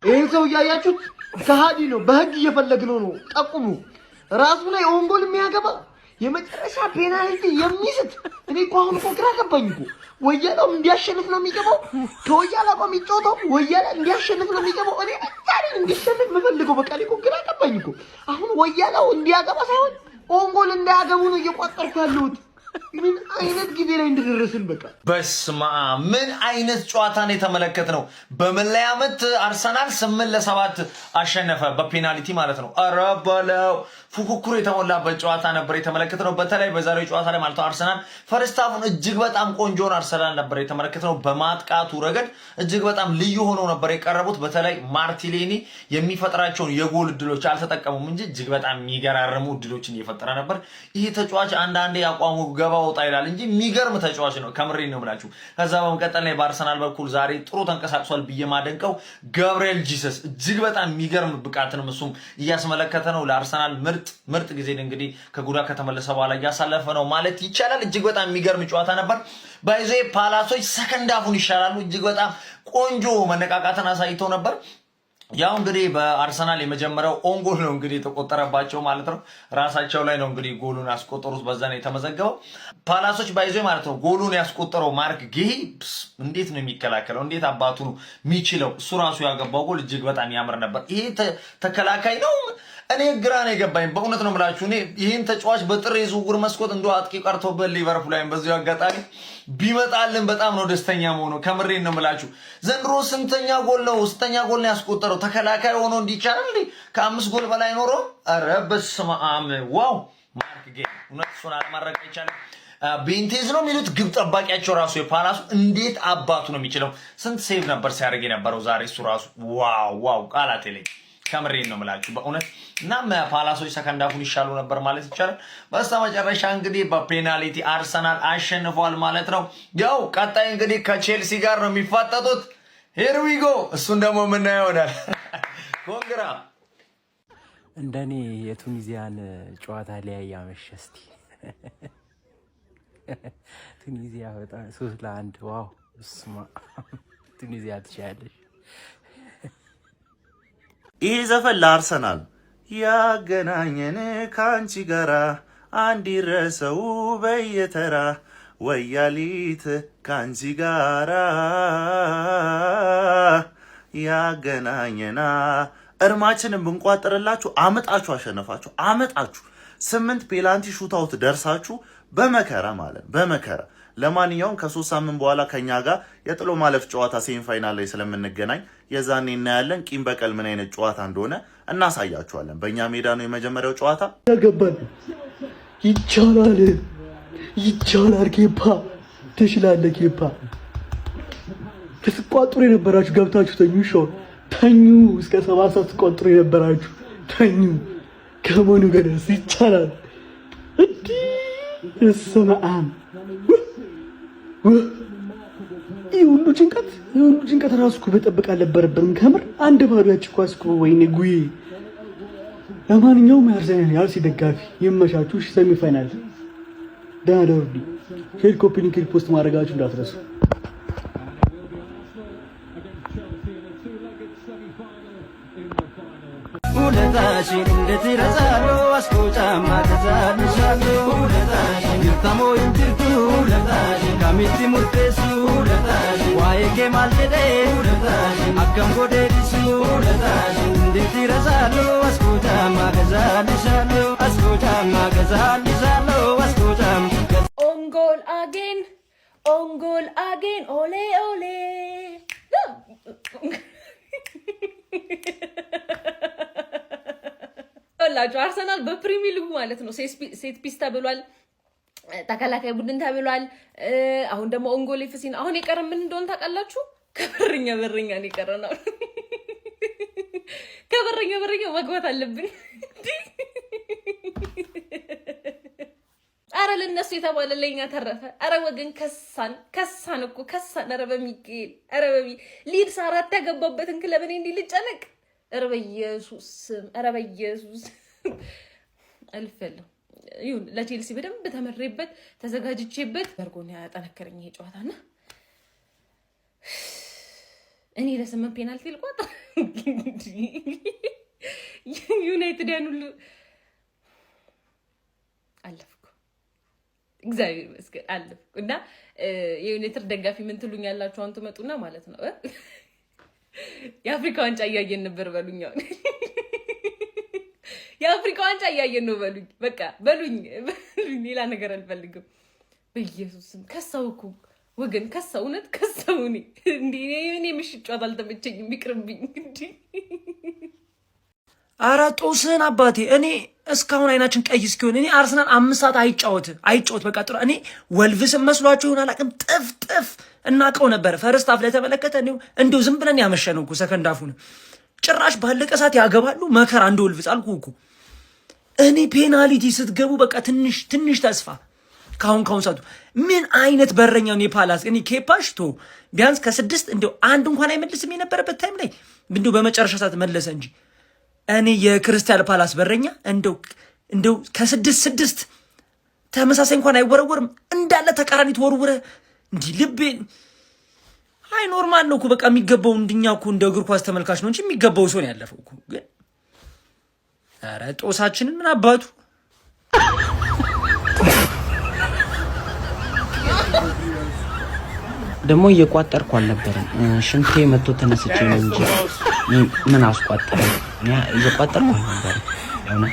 ይሄን ሰው ያያችሁት ከሃዲ ነው በህግ እየፈለግነው ነው ጠቁሙ ራሱ ላይ ኦንጎል የሚያገባ የመጨረሻ ፔናልቲ የሚስት እኔ እኮ አሁን እኮ ግራ ገባኝ እኮ ወያላው እንዲያሸንፍ ነው የሚገባው ከወያላ ጋር የሚጫወተው ወያላ እንዲያሸንፍ ነው የሚገባው እኔ ታሪ እንዲሸንፍ መፈልገው በቃ እኔ እኮ ግራ ገባኝ እኮ አሁን ወያላው እንዲያገባ ሳይሆን ኦንጎል እንዳያገቡ ነው እየቆጠርኩ ያለሁት ምን አይነት ጊዜ ላይ እንደደረስን በቃ በስማ ምን አይነት ጨዋታን የተመለከትነው በመለያ ምት አርሰናል 8-7 አሸነፈ በፔናልቲ ማለት ነው ኧረ በለው ፉክክሩ የተሞላበት ጨዋታ ነበር የተመለከትነው በተለይ በዛሬው ጨዋታ ላይ ማለት ነው አርሰናል ፈርስት ሃፉን እጅግ በጣም ቆንጆን አርሰናል ነበር የተመለከትነው በማጥቃቱ ረገድ እጅግ በጣም ልዩ ሆኖ ነበር የቀረቡት በተለይ ማርቲኔሊ የሚፈጥራቸውን የጎል እድሎች አልተጠቀሙም እንጂ እጅግ በጣም የሚገራርሙ እድሎችን እየፈጠረ ነበር ይሄ ተጫዋች አንዳንዴ ያቋሙ ገባ ወጣ ይላል እንጂ የሚገርም ተጫዋች ነው ከምሬ ነው ብላችሁ ከዛ በመቀጠል ላይ በአርሰናል በኩል ዛሬ ጥሩ ተንቀሳቅሷል በየማደንቀው ገብርኤል ጂሰስ እጅግ በጣም የሚገርም ብቃትን እሱም እያስመለከተ ነው ለአርሰናል ምርጥ ጊዜ እንግዲህ ከጉዳት ከተመለሰ በኋላ ያሳለፈ ነው ማለት ይቻላል እጅግ በጣም የሚገርም ጨዋታ ነበር ባይዞ ፓላሶች ሰከንድ ሃፉን ይሻላሉ እጅግ በጣም ቆንጆ መነቃቃትን አሳይተው ነበር ያው እንግዲህ በአርሰናል የመጀመሪያው ኦንጎል ነው እንግዲህ ተቆጠረባቸው ማለት ነው ራሳቸው ላይ ነው እንግዲህ ጎሉን ያስቆጠሩት በዛ ነው የተመዘገበው ፓላሶች ባይዞ ማለት ነው ጎሉን ያስቆጠረው ማርክ ጌሂ እንዴት ነው የሚከላከለው እንዴት አባቱ ነው የሚችለው እሱ ራሱ ያገባው ጎል እጅግ በጣም ያምር ነበር ይሄ ተከላካይ ነው እኔ ግራ ነው የገባኝ በእውነት ነው የምላችሁ እኔ ይሄን ተጫዋች በጥሬ ዝውውር መስኮት እንደው አጥቂ ቀርቶበት ሊቨርፑል ላይ በዚሁ አጋጣሚ ቢመጣልን በጣም ነው ደስተኛ ሆኖ ከምሬን ነው የምላችሁ ዘንድሮ ስንተኛ ጎል ነው ያስቆጠረው ተከላካይ ሆኖ እንዲቻል እንዴ ከ5 ጎል በላይ ኖሮ ኧረ በስመ አብ ዋው ማርክ ጌ እውነት ሱና ለማረቅ ይቻላል ቤንቴዝ ነው የሚሉት ግብ ጠባቂያቸው ራሱ የፓላሱ እንዴት አባቱ ነው የሚችለው ስንት ሴቭ ነበር ሲያደርግ የነበረው ዛሬ እሱ ራሱ ዋው ቃላት የለኝ ከምሬን ነው የምላችሁ በእውነት እናም ፓላሶች ሰከንድ ሃፉን ይሻሉ ነበር ማለት ይቻላል በስተመጨረሻ እንግዲህ በፔናልቲ አርሰናል አሸንፏል ማለት ነው ያው ቀጣይ እንግዲህ ከቼልሲ ጋር ነው የሚፋጠጡት ሄር ዊ ጎ እሱን ደግሞ የምናየው ይሆናል ኮንግራ እንደኔ የቱኒዚያን ጨዋታ ላይ ያመሸስቲ ቱኒዚያ በጣም 3-1 ዋው እስማ ቱኒዚያ ትችላለች ይሄ ዘፈን ለአርሰናል ያገናኘን ካንቺ ጋራ አንድ ይረሰው በየተራ ወያሊት ካንቺ ጋራ ያገናኘና እርማችንን ብንቋጥርላችሁ አመጣችሁ አሸነፋችሁ አመጣችሁ 8 ፔናልቲ ሹታውት ደርሳችሁ በመከራ ማለት በመከራ ለማንኛውም ከ3 ሳምንት በኋላ ከኛ ጋር የጥሎ ማለፍ ጨዋታ ሴሚ ፋይናል ላይ ስለምንገናኝ የዛኔ እናያለን ቂም በቀል ምን አይነት ጨዋታ እንደሆነ እናሳያችኋለን በእኛ ሜዳ ነው የመጀመሪያው ጨዋታ ያገባል ይቻላል ኬፓ ትችላለህ ኬፓ ተስቋጥሩ የነበራችሁ ገብታችሁ ተኙ እስከ 7 ሰዓት ተቋጥሩ የነበራችሁ ተኙ ከመኑ ገደስ ይቻላል እንዴ እስማአም ይሁሉ ጭንቀት ራሱ እኮ በጠበቅ አልነበረብንም ከምር አንድ ባዶ ያቺ ኳስ እኮ ወይኔ ጉዬ ለማንኛውም የአርሲ ደጋፊ ይመሻችሁ ሰሚ ፋይናል ደህና ደሩልኝ ሼር ኮፒ ሊንክ ሪፖስት ማድረጋችሁ እንዳትረሱ ሁለታሽን እንዴት ይረሳሉ አስቆጫማ ተዛልሻሉ ሁለታሽን ይርታሞ ይንትርቱ ሁለታሽን ካሚቲ ሙርቴሱ ሁለታሽን ዋይኬ ማልደዴ ሁለታሽን አከም ጎዴዲሱ ሁለታሽን እንዴት ይረሳሉ አስቆጫማ ተዛልሻሉ አስቆጫማ ተዛልሻሉ አስቆጫም ኦንጎል አጌን ኦሌ ኦሌ ወላችሁ አርሰናል በፕሪሚየር ሊግ ማለት ነው ሴት ፒስ ተብሏል ተከላካይ ቡድን ተብሏል አሁን ደግሞ ኦንጎል ኤፍሲን አሁን የቀረ ምን እንደሆነ ታውቃላችሁ ከበረኛ ነው የቀረናው ከበረኛ መግባት አለብን አረ ለነሱ የተባለ ለኛ ተረፈ አረ ወገን ከሳን እኮ አረ በሚገኝ አረ በሚ ሊድስ 4 ያገባበትን ክለብ እኔ እንዲህ ልጨነቅ አረ በኢየሱስ አልፈለሁ ይሁን ለቼልሲ በደንብ ተመረይበት ተዘጋጅቼበት በርጎን ያጠነከረኝ ይሄ ጨዋታና እኔ ለ8 ፔናልቲ ልቆጥር ዩናይትድ ያኑሉ አለፍኩ እግዚአብሔር ይመስገን አለፍኩ እና የዩናይትድ ደጋፊ ምን ትሉኛላችሁ አንተ መጡና ማለት ነው የአፍሪካ ዋንጫ እያየን ነበር በሉኛው የአፍሪካ ዋንጫ እያየን ነው በሉኝ በቃ በሉኝ ሌላ ነገር አልፈልግም በኢየሱስም ከሰውኩ ወገን ከሰውነት ከሰውኒ እንዴ እኔ ምሽት ጨዋታ አልተመቸኝም ይቅርብኝ እንዴ አራጦስን አባቴ እኔ እስካሁን አይናችን ቀይ እስኪሆን እኔ አርሰናል 5 ሰዓት አይጫወት በቃ ጥሩ እኔ ወልቭስም መስሏችሁ ይሆናል አቅም ጥፍ እናቀው ነበር ፈርስት አፍ ላይ ተመለከተ እንደው ዝም ብለን ያመሸነው እኮ ሰከንድ አፉን ጭራሽ ባለቀ ሰዓት ያገባሉ መከራ እንደ ወልቭስ አልኩ እኮ እኔ ፔናልቲ ስትገቡ በቃ ትንሽ ተስፋ ካሁን ሰዓቱ ምን አይነት በረኛው ነው የፓላስ እኔ ኬፓሽቶ ቢያንስ ከ6 እንደው አንድ እንኳን አይመልስም የነበረበት ታይም ላይ እንደው በመጨረሻ ሰዓት መለሰ እንጂ እኔ የክሪስታል ፓላስ በረኛ እንደው ከ6 ተመሳሳይ እንኳን አይወረወርም እንዳለ ተቃራኒ ተወርውረ እንዲ ልብ አይ ኖርማል ነው እኮ በቃ የሚገባው እንድኛው እኮ እንደ እግር ኳስ ተመልካች ነው እንጂ የሚገባው ሰው ነው ያለፈው እኮ ግን ኧረ ጦሳችንን ምን አባቱ ደግሞ እየቋጠርኩ አልነበረም ሽንቴ መጥቶ ተነስቼ ነው እንጂ ምን አስቋጠረኝ እኔ እየቋጠርኩ አልነበረም ያውና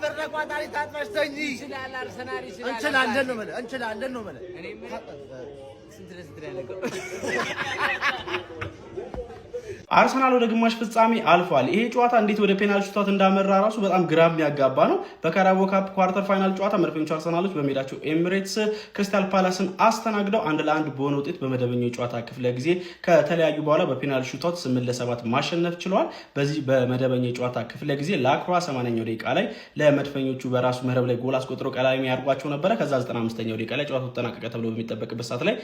በረቋጣሪ ታጥፈሽተኝ ይችላል አርሰናል ይችላል እንችላለን ነው ማለት እኔ ስንት ያለቀው አርሰናል ወደ ግማሽ ፍጻሜ አልፏል። ይሄ ጨዋታ እንዴት ወደ ፔናልቲ ሹት እንዳመራ ራሱ በጣም ግራ የሚያጋባ ነው። በካራቦ ካፕ ኳርተር ፋይናል ጨዋታ መድፈኞቹ አርሰናሎች በሜዳቸው ኤሚሬትስ ክሪስታል ፓላስን አስተናግደው 1-1 በሆነ ውጤት በመደበኛው ጨዋታ ክፍለ ጊዜ ከተለያዩ በኋላ በፔናልቲ ሹት 8-7 ማሸነፍ ችለዋል። በዚህ በመደበኛው ጨዋታ ክፍለ ጊዜ ላክሯ 80ኛው ደቂቃ ላይ ለመድፈኞቹ በራሱ መረብ ላይ ጎል አስቆጥሮ ቀላሚ ያርጓቸው ነበር። ከዛ 95ኛው ደቂቃ ላይ ጨዋታው ተጠናቀቀ ተብሎ በሚጠበቅበት ሰዓት ላይ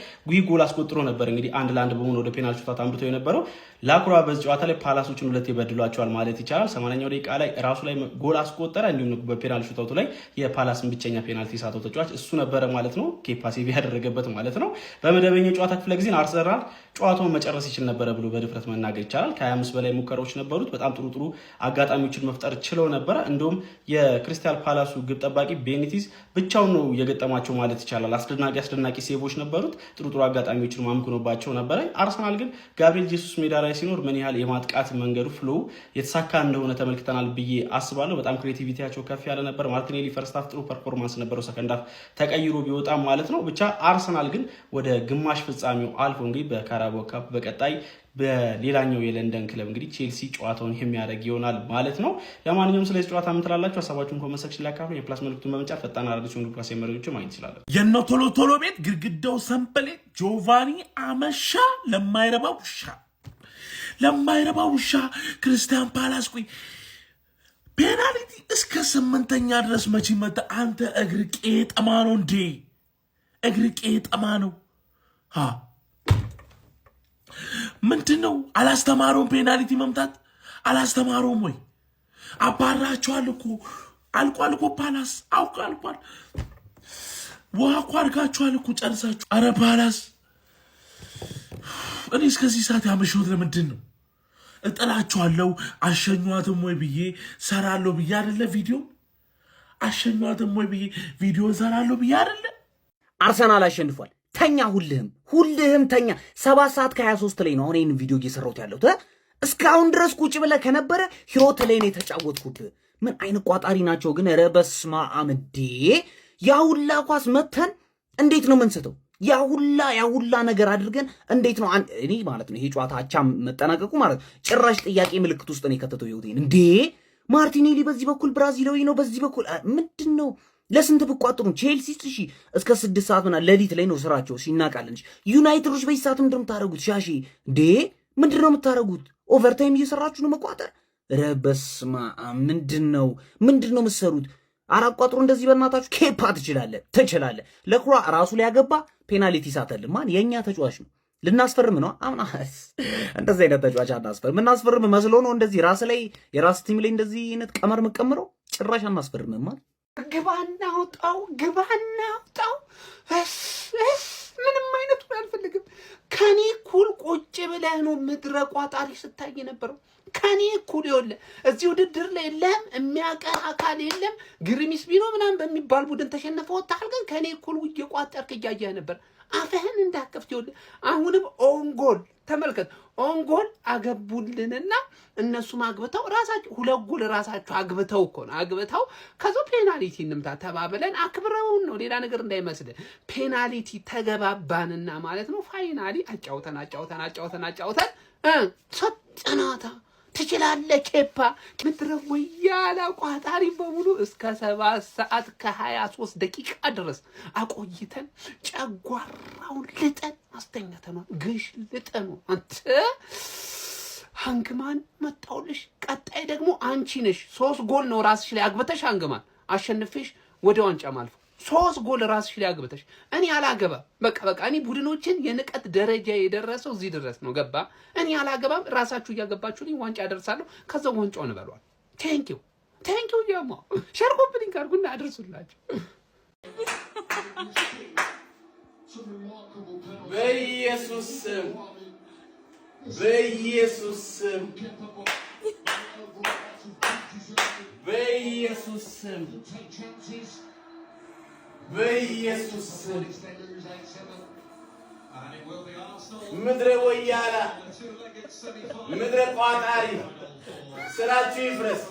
ጎል አስቆጥሮ ነበር። እንግዲህ 1-1 በሆነ ወደ ፔናልቲ ሹት አምብቶ የነበረው ላክሯ በዚህ ጨዋታ ላይ ፓላሶችን ሁለት ይበድሏቸዋል ማለት ይቻላል። 80ኛው ደቂቃ ላይ ራሱ ላይ ጎል አስቆጠረ። እንዲሁም በፔናልቲ ሹታውቱ ላይ የፓላስን ብቸኛ ፔናልቲ ሳተው ተጫዋች እሱ ነበረ ማለት ነው። ኬፓ ሴቪ ያደረገበት ማለት ነው። በመደበኛ ጨዋታ ክፍለ ጊዜ አርሰናል ጨዋታውን መጨረስ ይችል ነበረ ብሎ በድፍረት መናገር ይቻላል። ከ25 በላይ ሙከራዎች ነበሩት። በጣም ጥሩ አጋጣሚዎችን መፍጠር ችለው ነበረ። እንደውም የክሪስታል ፓላሱ ግብ ጠባቂ ቤኒቲዝ ብቻውን ነው የገጠማቸው ማለት ይቻላል። አስደናቂ ሴቮች ነበሩት። ጥሩ አጋጣሚዎችን ማምክኖባቸው ነበረ። አርሰናል ግን ጋብሪኤል ጄሱስ ሜዳ ላይ ሲኖር ምን ያህል የማጥቃት መንገዱ ፍሎው የተሳካ እንደሆነ ተመልክተናል ብዬ አስባለሁ። በጣም ክሬቲቪቲያቸው ከፍ ያለ ነበር። ማርቲኔሊ ፈርስት ሃፍ ጥሩ ፐርፎርማንስ ነበረው፣ ሰከንድ ሃፍ ተቀይሮ ቢወጣም ማለት ነው። ብቻ አርሰናል ግን ወደ ግማሽ ፍጻሜው አልፎ እንግዲህ በካራቦ ካፕ በቀጣይ በሌላኛው የለንደን ክለብ እንግዲህ ቼልሲ ጨዋታውን የሚያደርግ ይሆናል ማለት ነው። ለማንኛውም ስለዚህ ጨዋታ ምን ትላላችሁ? ሀሳባችሁን ኮሜንት ሴክሽን ላይ አካፍሉ። የፕላስ መልእክቱን በመጫን ፈጣን አዳዲስ የሆኑ ፕላስ መረጃዎችን ማግኘት ይችላል። የነ ቶሎ ቤት ግድግዳው ሰንበሌጥ ጆቫኒ አመሻ ለማይረባ ውሻ ክርስቲያን ፓላስ ቆይ ፔናልቲ እስከ 8ኛ ድረስ መቼ መጣ? አንተ እግር ቄጠማ ነው እንዴ? እግር ቄጠማ ነው። ምንድነው? አላስተማረውም? ፔናልቲ መምታት አላስተማረውም ወይ? አባራቸዋል እኮ አልቋል እኮ ፓላስ አልቋል። ውሃ እኮ አድርጋችኋል እኮ ጨርሳችሁ። አረ ፓላስ እኔ እስከዚህ ሰዓት ያመሸሁት ለምንድን ነው? እጥላችኋለሁ አሸኟትም ወይ ብዬ ሰራለሁ ብዬ አይደለ? አሸኟትም ወይ ብዬ ቪዲዮ ሰራለሁ ብዬ አይደለ? አርሰናል አሸንፏል። ተኛ፣ ሁልህም ተኛ። 7 ሰዓት ከ23 ላይ ነው አሁን ይህን ቪዲዮ እየሰራሁት ያለሁት። እስካሁን ድረስ ቁጭ ብለህ ከነበረ ህይወት ላይ ነው የተጫወትኩብህ። ምን አይነት ቋጣሪ ናቸው ግን? ኧረ በስመ አብ! ያ ሁላ ኳስ መተን እንዴት ነው የምንስተው? ያ ሁላ ነገር አድርገን እንዴት ነው እኔ ማለት ነው ይሄ ጨዋታ አቻ መጠናቀቁ ማለት ጭራሽ ጥያቄ ምልክት ውስጥ ነው የከተተው ህይወቴን። እንዴ ማርቲኔሊ በዚህ በኩል ብራዚላዊ ነው፣ በዚህ በኩል ምንድነው? ለስንት ብቋጥሩ ቼልሲ እሺ እስከ 6 ሰዓት ምናምን ሌሊት ላይ ነው ስራቸው ሲናቃለን። ዩናይትዶች በዚህ ሰዓት ምንድነው የምታደርጉት? ሻሺ እንዴ ምንድነው የምታደርጉት? ኦቨርታይም እየሰራችሁ ነው መቋጠር። ኧረ በስመ አብ! ምንድነው የምትሰሩት? አራቋጥሩ እንደዚህ በእናታችሁ። ኬፓ ትችላለህ። ለኩራ ራሱ ላይ ያገባ ፔናልቲ ሳተልን። ማን የኛ ተጫዋች ነው? ልናስፈርም ነው አሁን። እንደዚህ አይነት ተጫዋች አናስፈርም። እናስፈርም መስሎ ነው እንደዚህ ራስ ላይ የራስ ቲም ላይ እንደዚህ አይነት ቀመር መቀምረው። ጭራሽ አናስፈርም። ማን ግባና አውጣው ምንም አይነት አልፈልግም። ከኔ እኩል ቁጭ ብለህ ነው ምድረ ቋጣሪ ስታይ ነበረው። ከኔ እኩል ይኸውልህ እዚህ ውድድር ላይ የለህም፣ የሚያቀህ አካል የለም። ግርሚስ ቢኖ ምናምን በሚባል ቡድን ተሸነፈው ወጣል። ግን ከኔ እኩል እየቋጠርክ እያየህ ነበር። አፈህን እንዳከፍት ይኸውልህ። አሁንም ኦንጎል ተመልከት። ኦንጎል አገቡልንና እነሱም አግብተው ራሳቸው 2 ጎል ራሳቸው አግብተው እኮ ነው አግብተው ከዛ ፔናልቲ እንምታ ተባብለን አክብረውን ነው ሌላ ነገር እንዳይመስል ፔናልቲ ተገባባንና ማለት ነው። ፋይናሊ አጫውተን ሰጠናታ ትችላለህ ኬፓ ምድረ ወያላ ቋጣሪ በሙሉ እስከ 7 ሰዓት ከ23 ደቂቃ ድረስ አቆይተን ጨጓራውን ልጠን አስተኛተናል። ግሽ ልጠኑ አንተ ሃንግማን መጣውልሽ። ቀጣይ ደግሞ አንቺ ነሽ 3 ጎል ነው ራስሽ ላይ አግብተሽ ሃንግማን አሸንፈሽ ወደ ዋንጫ ማልፈው 3 ጎል ራስሽ ላይ አግብተሽ። እኔ አላገባ በቃ እኔ ቡድኖችን የንቀት ደረጃ የደረሰው እዚህ ድረስ ነው ገባ። እኔ አላገባም። ራሳችሁ እያገባችሁልኝ ዋንጫ ያደርሳለሁ። ከዛ ዋንጫውን እንበሏል። ቴንኪው ጀማ ሸርኮብልኝ ካርጉና አድርሱላችሁ። በኢየሱስ ስም በኢየሱስ ስም በኢየሱስ ስም በኢየሱስ ስም ምድረ ወያላ ምድረ ቋጣሪ ስራችሁ ይፍረስ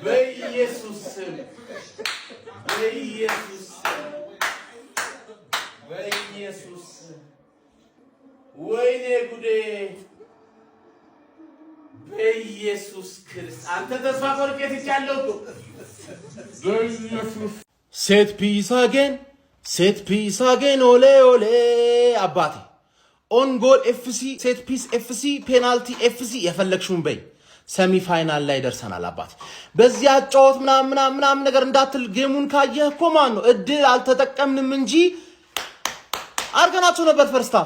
በኢየሱስ ስም በኢየሱስ ስም በኢየሱስ ስም። ወይኔ ጉዴ በኢየሱስ ክርስቶስ አንተ ተስፋ ቆርጬ ትቻለሁ በኢየሱስ ሴት ፒስ አጌን ኦሌ ኦሌ አባቴ ኦን ጎል ኤፍሲ ሴት ፒስ ኤፍሲ ፔናልቲ ኤፍሲ የፈለግሽውን በይ። ሰሚ ፋይናል ላይ ደርሰናል አባቴ። በዚህ አጫወት ምናምን ነገር እንዳትል። ጌሙን ካየህ እኮ ማን ነው እድል አልተጠቀምንም እንጂ አርገናቸው ነበር ፈርስታ።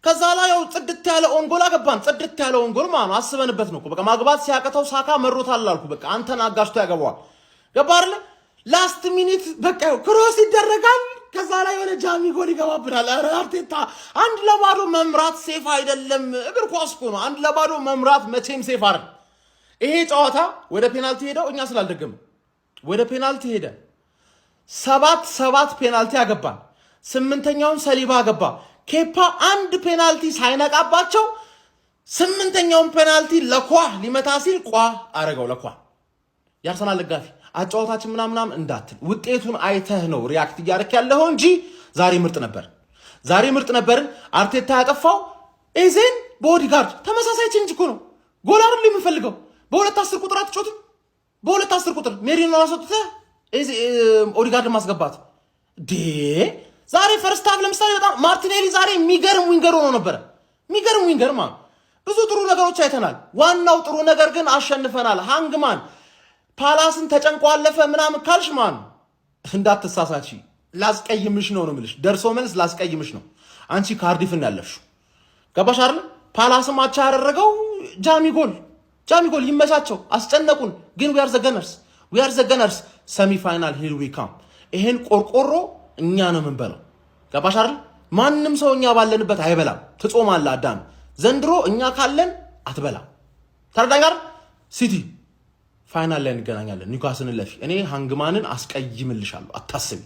ከዛ ላይ ያው ጽድት ያለ ኦን ጎል አገባን። ጽድት ያለ ኦን ጎል ማን ነው አስበንበት ነው እኮ በቃ ማግባት ሲያቀተው ሳካ መሮታል አልኩ። በቃ አንተን አጋሽቶ ያገባዋል። ገባ አይደል? ላስት ሚኒት በቃ ክሮስ ይደረጋል። ከዛ ላይ የሆነ ጃሚ ጎል ይገባብናል። አረ አርቴታ 1-0 መምራት ሴፍ አይደለም። እግር ኳስ እኮ ነው። 1-0 መምራት መቼም ሴፍ አይደል። ይሄ ጨዋታ ወደ ፔናልቲ ሄደው እኛ ስላልደገም ወደ ፔናልቲ ሄደ። 7 ፔናልቲ አገባን። 8ኛውን ሰሊባ አገባ። ኬፓ 1 ፔናልቲ ሳይነቃባቸው 8ኛውን ፔናልቲ ለኳ ሊመታ ሲል ቋ አረገው። ለኳ ያርሰናል ደጋፊ አጫወታችን ምናምን እንዳትል ውጤቱን አይተህ ነው ሪያክት እያደረክ ያለው እንጂ ዛሬ ምርጥ ነበርን። አርቴታ ያጠፋው ኤዜን በኦዲጋርድ ተመሳሳይ ቼንጅ እኮ ነው። ጎል አይደል የምፈልገው በ2-10 ቁጥር አትጮትም። በ2-10 ቁጥር ሜሪኖ አስወጥተህ ኦዲጋርድ ማስገባት ዛሬ ፈርስት ሃፍ ለምሳሌ በጣም ማርቲኔሊ ዛሬ የሚገርም ዊንገር ሆኖ ነበር። የሚገርም ዊንገር ማለት ብዙ ጥሩ ነገሮች አይተናል። ዋናው ጥሩ ነገር ግን አሸንፈናል። ሃንግማን ፓላስን ተጨንቆ አለፈ ምናምን ካልሽ ማን እንዳትሳሳቺ ላስቀይምሽ ነው የምልሽ። ደርሶ መልስ ላስቀይምሽ ነው። አንቺ ካርዲፍን ያለፍሽው ገባሽ አይደል? ፓላስም አቻ ያደረገው ጃሚ ጎል ይመቻቸው። አስጨነቁን ግን we are the gunners ሰሚ ፋይናል ሂር ዊ ካም። ይሄን ቆርቆሮ እኛ ነው የምንበላው። ገባሽ አይደል? ማንም ሰው እኛ ባለንበት አይበላም። ትጾማለህ አዳም። ዘንድሮ እኛ ካለን አትበላም። ተረዳኝ አይደል? ሲቲ ፋይናል ላይ እንገናኛለን። ኒውካስልን ለፊ እኔ ሃንግማንን አስቀይምልሻለሁ። አታስቢ።